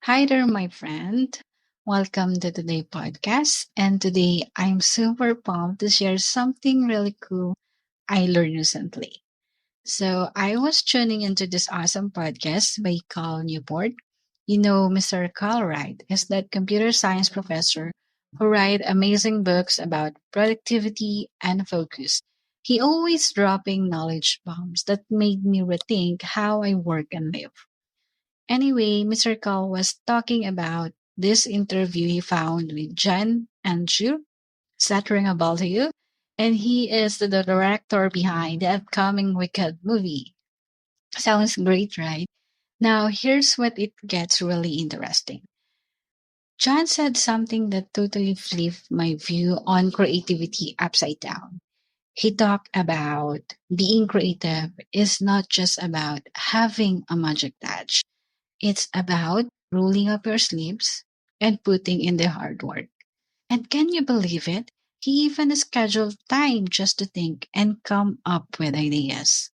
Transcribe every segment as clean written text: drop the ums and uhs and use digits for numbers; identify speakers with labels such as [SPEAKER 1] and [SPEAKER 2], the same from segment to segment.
[SPEAKER 1] Hi there, my friend. Welcome to today's podcast. And today I'm super pumped to share something really cool I learned recently. So I was tuning into this awesome podcast by Newport. You know, Mr. Carl Wright is that computer science professor who write amazing books about productivity and focus. He always dropping knowledge bombs that made me rethink how I work and live. Anyway, Mr. Call was talking about this interview he found with John Andrew. Is that ring a bell to you? And he is the director behind the upcoming Wicked movie. Sounds great, right? Now, here's what it gets really interesting. John said something that totally flipped my view on creativity upside down. He talked about being creative is not just about having a magic touch. It's about rolling up your sleeves and putting in the hard work. And can you believe it? He even scheduled time just to think and come up with ideas.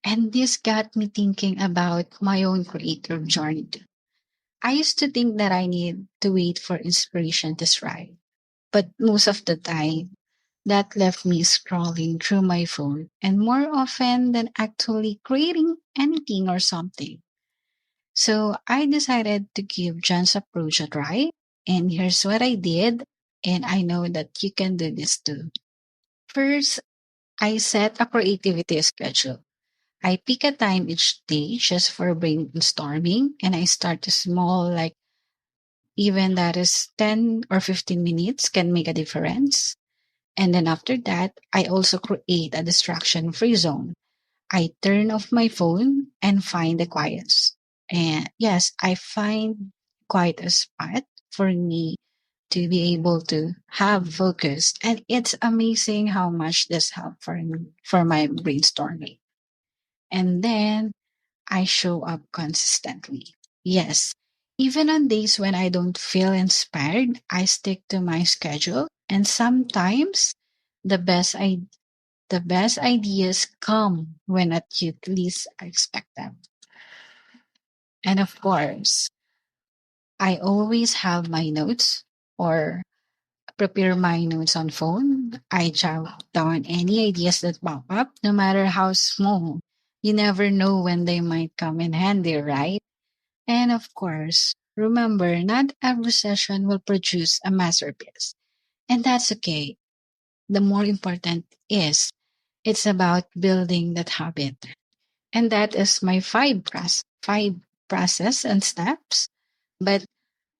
[SPEAKER 1] And this got me thinking about my own creative journey too. I used to think that I need to wait for inspiration to strike. But most of the time, that left me scrolling through my phone and more often than actually creating anything or something. So I decided to give John's approach a try. And here's what I did. And I know that you can do this too. First, I set a creativity schedule. I pick a time each day just for brainstorming and I start small, like even that is 10 or 15 minutes can make a difference. And then after that, I also create a distraction free zone. I turn off my phone and find the quietest. And yes, I find quite a spot for me to be able to have focus. And it's amazing how much this helped for me for my brainstorming. And then I show up consistently. Yes, even on days when I don't feel inspired, I stick to my schedule. And sometimes the the best ideas come when at you least expect them. And of course, I always have my notes or prepare my notes on phone. I jot down any ideas that pop up, no matter how small. You never know when they might come in handy, right? And of course, remember, not every session will produce a masterpiece. And that's okay. The more important is it's about building that habit. And that is my five process and steps. But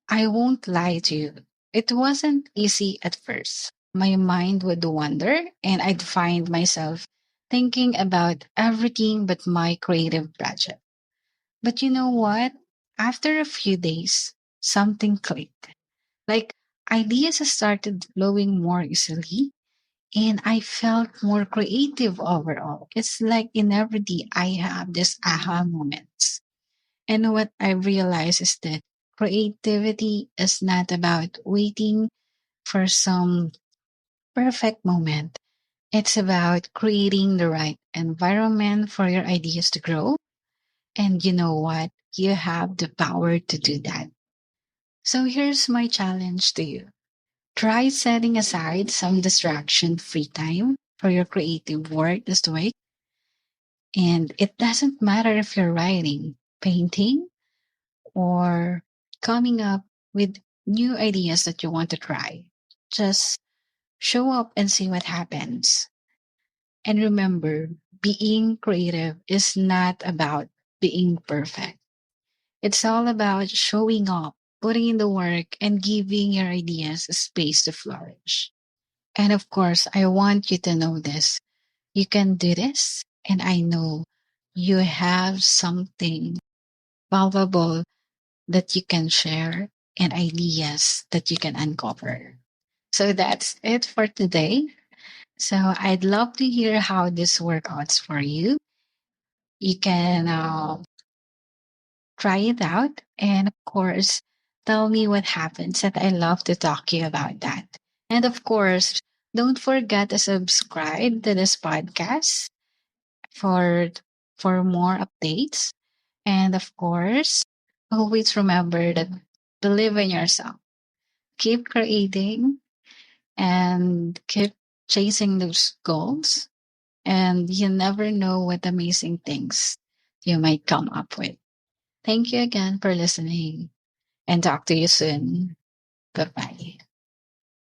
[SPEAKER 1] I won't lie to you. It wasn't easy at first. My mind would wander and I'd find myself thinking about everything but my creative project. But you know what? After a few days, something clicked. Like ideas started flowing more easily and I felt more creative overall. It's like in every day I have this aha moments. And what I realized is that creativity is not about waiting for some perfect moment. It's about creating the right environment for your ideas to grow. And you know what? You have the power to do that. So here's my challenge to you. Try setting aside some distraction free time for your creative work this week. And it doesn't matter if you're writing, painting, or coming up with new ideas that you want to try. Just show up and see what happens. And remember, being creative is not about being perfect. It's all about showing up, putting in the work, and giving your ideas a space to flourish. And of course, I want you to know this. You can do this, and I know you have something valuable that you can share and ideas that you can uncover. So that's it for today. So I'd love to hear how this workouts for you. You can try it out. And of course, tell me what happens. And I love to talk to you about that. And of course, don't forget to subscribe to this podcast for more updates. And of course, always remember that believe in yourself. Keep creating and keep chasing those goals. And you never know what amazing things you might come up with. Thank you again for listening and talk to you soon. Goodbye.